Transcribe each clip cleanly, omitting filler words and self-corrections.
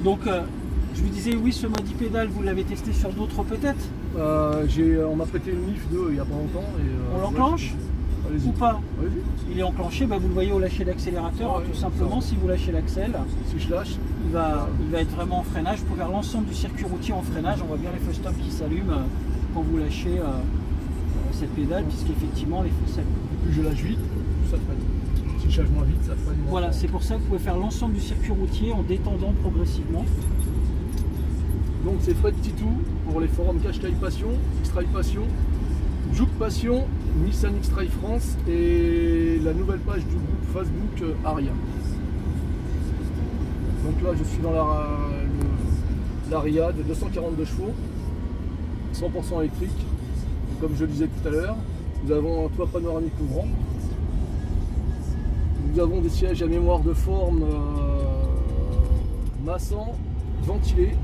Donc, je vous disais, oui, ce modipédale, vous l'avez testé sur d'autres peut-être? On m'a prêté une NIF 2 il n'y a pas longtemps. On l'enclenche ou pas? Il est enclenché, bah, vous le voyez au lâcher d'accélérateur, tout simplement. Si vous lâchez l'axel, si je lâche, il va être vraiment en freinage. Vous pouvez faire l'ensemble du circuit routier en freinage. On voit bien les feux stop qui s'allument quand vous lâchez cette pédale, puisqu'effectivement les feux s'allument. Plus je lâche vite, plus ça freine. Si je lâche moins vite, ça freine moins. Voilà, c'est pour ça que vous pouvez faire l'ensemble du circuit routier en détendant progressivement. Donc c'est Fred Titou pour les forums Qashqai Passion, X-Trail Passion, Juke Passion, Nissan X-Trail France et la nouvelle page du groupe Facebook Aria. Donc là je suis dans l'Aria de 242 chevaux, 100% électrique. Comme je le disais tout à l'heure, nous avons un toit panoramique ouvrant. Nous avons des sièges à mémoire de forme massants, ventilés,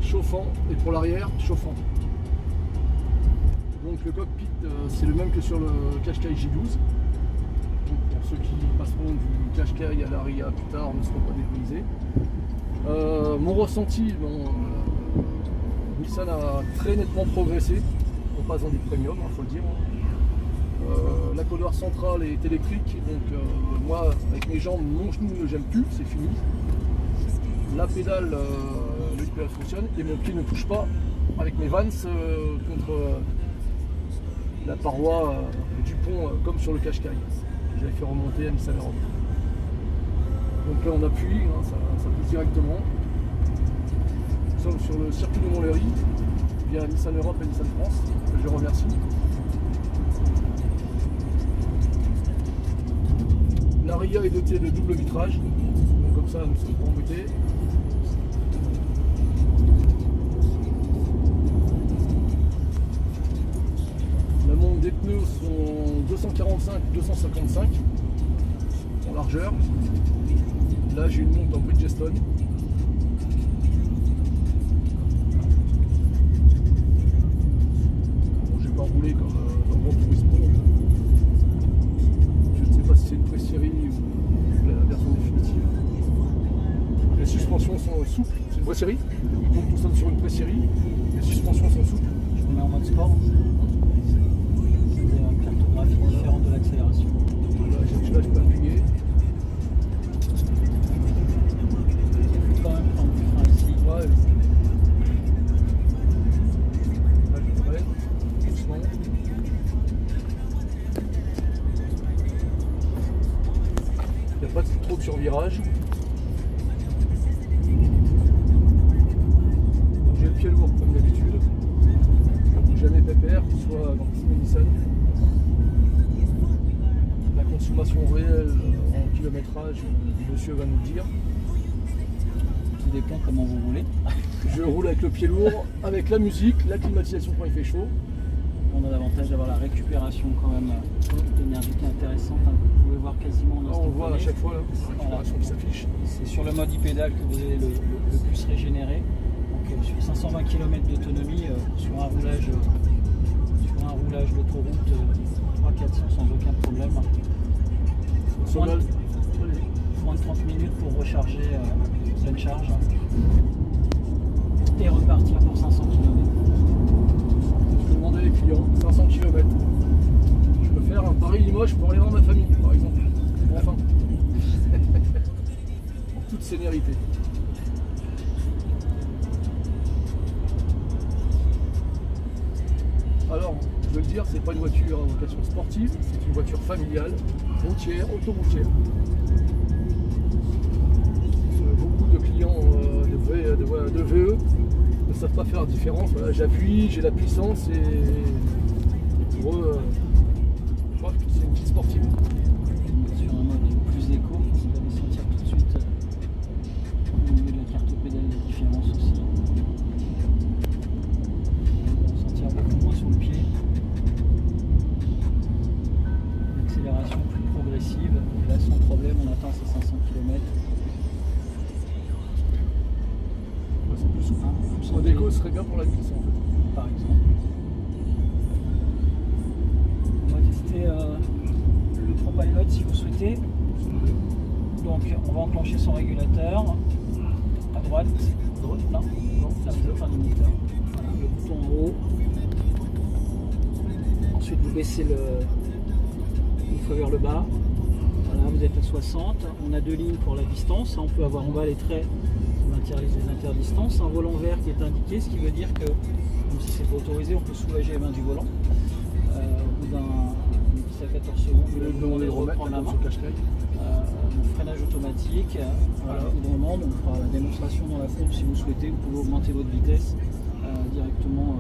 chauffant et pour l'arrière chauffant. Donc le cockpit c'est le même que sur le Qashqai J12. Donc, pour ceux qui passeront du Qashqai à l'Aria plus tard ne seront pas dépaysés. Mon ressenti, Nissan a très nettement progressé. On passe dans du premium, il faut le dire. La couloir centrale est électrique, donc moi avec mes jambes, mon genou ne gêne plus, c'est fini. La pédale, le pédale fonctionne et mon pied ne touche pas avec mes Vans contre la paroi du pont comme sur le Qashqai. J'avais fait remonter à Nissan Europe. Donc là on appuie, ça pousse directement. Nous sommes sur le circuit de Montlhéry via Nissan Europe et Nissan France, que je remercie. L'Aria est dotée de double vitrage, donc comme ça nous sommes pas embêtés. La monte des pneus sont 245-255 en largeur. Là j'ai une monte en Bridgestone. Bon, j'ai pas roulé comme dans Grand Turismo. Je ne sais pas si c'est une pré-série ou la version définitive. Les suspensions sont souples, c'est une pré-série. Donc nous sommes sur une pré-série. Les suspensions sont souples. Je vous mets en mode sport. C'est une cartographie différente de l'accélération. Là je peux appuyer. Il faut quand même prendre du frein ici. Ouais. Là je freine, doucement. Il n'y a pas trop de survirage. J'ai le pied lourd comme d'habitude. Jamais pépère, qu'il soit dans le Nissan. La consommation réelle en kilométrage, le monsieur va nous le dire. Tout dépend comment vous roulez. Je roule avec le pied lourd, avec la musique, la climatisation quand il fait chaud. On a l'avantage d'avoir la récupération quand même d'énergie qui est intéressante. Vous pouvez voir quasiment en on voit à chaque fois la récupération qui s'affiche. C'est sur le mode e-pédale que vous allez le plus régénérer. Donc sur 520 km d'autonomie, sur un roulage d'autoroute 300-400 sans aucun problème. Moins de 30 minutes pour recharger pleine charge et repartir pour 500 km. Je peux demander les clients 500 km. Je peux faire un Paris-Limoges pour aller voir ma famille par exemple. Enfin. En toute sénérité. Alors, je veux le dire, c'est pas une voiture à vocation sportive, c'est une voiture familiale, routière, autoroutière. Beaucoup de clients de VE ne savent pas faire la différence. Voilà, j'appuie, j'ai la puissance et pour eux, je crois que c'est une petite sportive. Sur un mode plus éco, vous allez sentir tout de suite au niveau de la carte pédale la différence aussi. On va sentir beaucoup moins sur le pied. L'accélération plus progressive. Et là sans problème on atteint ces 500 km. C'est plus souple. En déco serait bien pour la glisse en fait. Par exemple. On va tester le ProPilot si vous souhaitez. Donc on va enclencher son régulateur droite. Droite. Non, Non, ça c'est vous ça. fait un limiteur. Voilà, le bouton en haut. Ensuite, vous baissez une fois vers le bas. Voilà, vous êtes à 60. On a deux lignes pour la distance. On peut avoir en bas les traits, les interdistances. Un volant vert qui est indiqué, ce qui veut dire que, même si c'est pas autorisé, on peut soulager les mains du volant. Au bout d'un 10 à 14 secondes, vous Le demandez de remettre reprendre la main. sur le cache-caille. Freinage automatique, voilà, couvrement, donc on fera la démonstration dans la courbe si vous souhaitez, vous pouvez augmenter votre vitesse directement.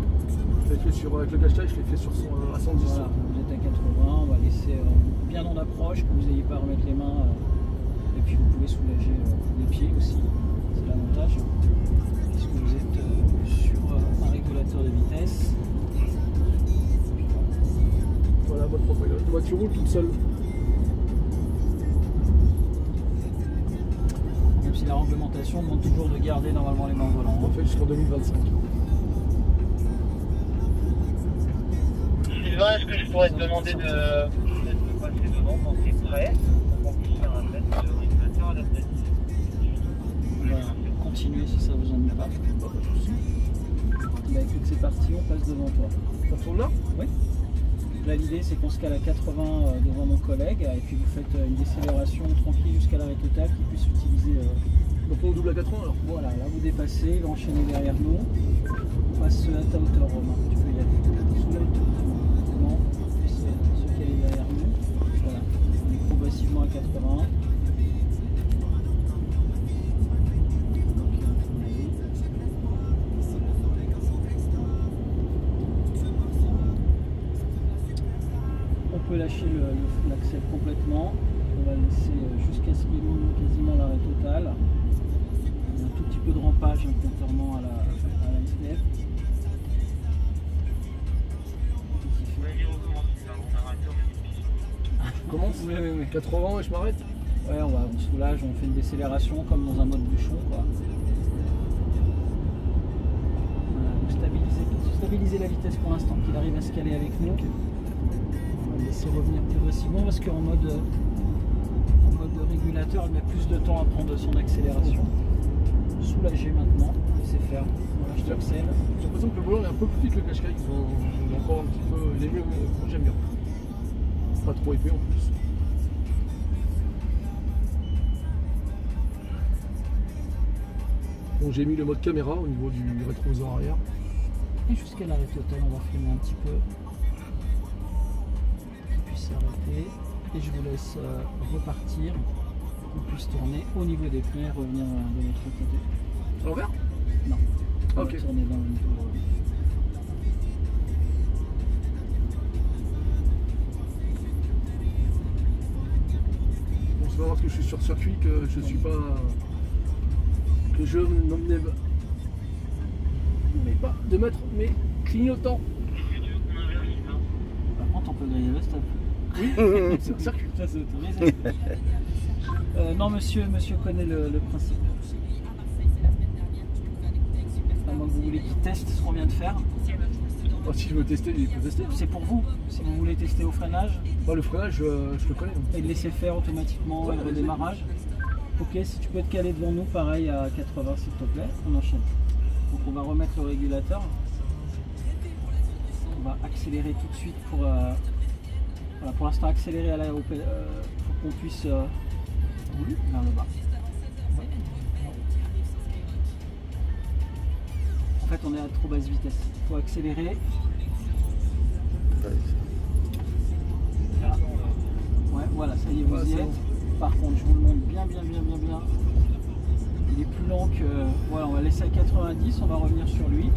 Je l'ai fait avec le cache-caille, je l'ai fait sur à 110. Voilà, vous êtes à 80, on va laisser bien en approche, que vous n'ayez pas à remettre les mains, et puis vous pouvez soulager les pieds aussi, c'est l'avantage, puisque vous êtes sur un régulateur de vitesse. Voilà, votre propre la voiture roule toute seule. Même si la réglementation demande toujours de garder normalement les mains au volant. On fait jusqu'en 2025. Sylvain, est-ce que je pourrais te demander de passer devant quand c'est prêt pour qu'on puisse faire un test de régulateur adaptatif? Voilà, continuez si ça vous ennuie pas. Bah écoute, c'est parti, on passe devant toi. On tourne là? Oui. Là, l'idée c'est qu'on se cale à 80 devant mon collègue et puis vous faites une décélération tranquille jusqu'à l'arrêt total qui puisse utiliser. Donc on double à 80 alors? Voilà, là vous dépassez, il va enchaîner derrière nous. On passe à ta hauteur, Romain. Tu peux y aller. Sous la hauteur. Comment se caler derrière nous. Voilà. On est progressivement à 80. On peut lâcher l'accès complètement. On va laisser jusqu'à ce qu'il y ait quasiment l'arrêt total. Il y a un tout petit peu de rampage, contrairement à la SDF. Je commence? Oui. 80 et je m'arrête? Ouais, on soulage, on fait une décélération comme dans un mode bouchon, quoi. Voilà, vous stabilisez la vitesse pour l'instant qu'il arrive à se caler avec nous. On va le laisser revenir progressivement parce qu'en mode régulateur, il met plus de temps à prendre son accélération. Soulager maintenant, laissez faire. Voilà, je t'accèle. J'ai l'impression que le volant est un peu plus petit que le cache-caille. Il est encore un petit peu. Il est mieux, mais j'aime bien. Pas trop épais en plus. Bon, j'ai mis le mode caméra au niveau du rétroviseur arrière. Et jusqu'à l'arrêt total, on va freiner un petit peu. Qu'il puisse s'arrêter. Et je vous laisse repartir. Qu'on puisse tourner au niveau des pneus et revenir de l'autre côté. À l'envers? Non. On Ok. va tourner dans le niveau. Bon, c'est pas parce que je suis sur circuit que je suis pas. Que je n'emmenais pas de mettre mes clignotants. Par contre, on peut griller le stop. Oui, c'est un circuit. Ça, c'est autorisé. Non, monsieur connaît le principe. À moins que vous voulez qu'il teste ce qu'on vient de faire. Oh, si je veux tester, il peut tester. C'est pour vous. Si vous voulez tester au freinage Oh, le freinage, je le connais. et le laisser faire automatiquement Ouais, le vas-y. redémarrage. Ok, si tu peux te caler devant nous, pareil à 80 s'il te plaît, on enchaîne. Donc on va remettre le régulateur. On va accélérer tout de suite pour... voilà, pour l'instant accélérer pour qu'on puisse rouler vers le bas. En fait on est à trop basse vitesse. Il faut accélérer. Voilà. Ouais, voilà, ça y est, vous Ouais, y c'est êtes. bon. Par contre, je vous le montre bien. Il est plus lent que... Voilà, on va laisser à 90, on va revenir sur lui.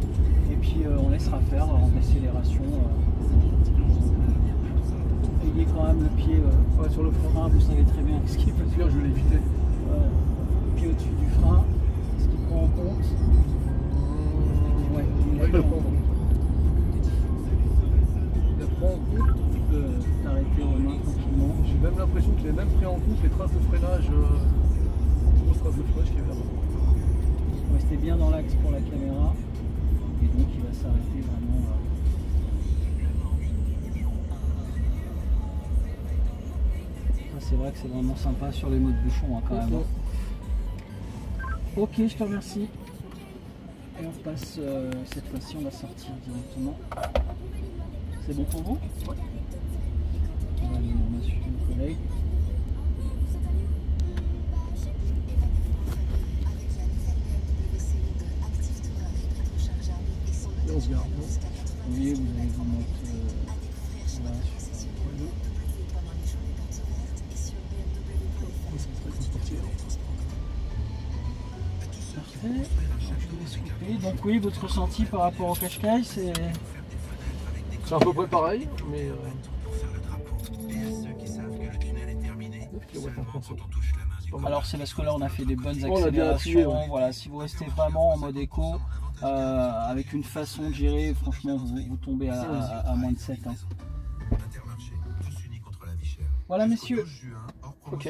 Et puis on laissera faire en accélération. Ayez quand même le pied Ouais, sur le frein. frein, vous savez très bien ce qu'il peut Celui-là, je vais l'éviter. le pied au-dessus du frein, ce qu'il prend en compte. Ouais, Ouais, il apprend. Il apprend en compte. Tu peux t'arrêter aux mains tranquillement. J'ai même l'impression qu'il est même pris en compte les traces de freinage. Grosses traces de freinage qu'il y avait là-bas. Vous restez bien dans l'axe pour la caméra. Et donc il va s'arrêter vraiment. C'est vrai que c'est vraiment sympa sur les modes bouchons hein, quand même. Ok, je te remercie. Et on passe, cette fois-ci, on va sortir directement. C'est bon pour vous? Ouais. Allez, on va suivre le collègue. Et on se garde. Oui, vous allez vous mettre voilà, parfait. Je vous laisse couper. Donc oui, votre ressenti par rapport au Qashqai, c'est... C'est à peu près pareil, mais 9 km en France. Alors c'est parce que là on a fait des bonnes On a bien appuyé, accélérations. ouais. Voilà, si vous restez vraiment en mode éco, avec une façon de gérer, franchement vous tombez à moins de 7. Hein. Voilà messieurs. Ok.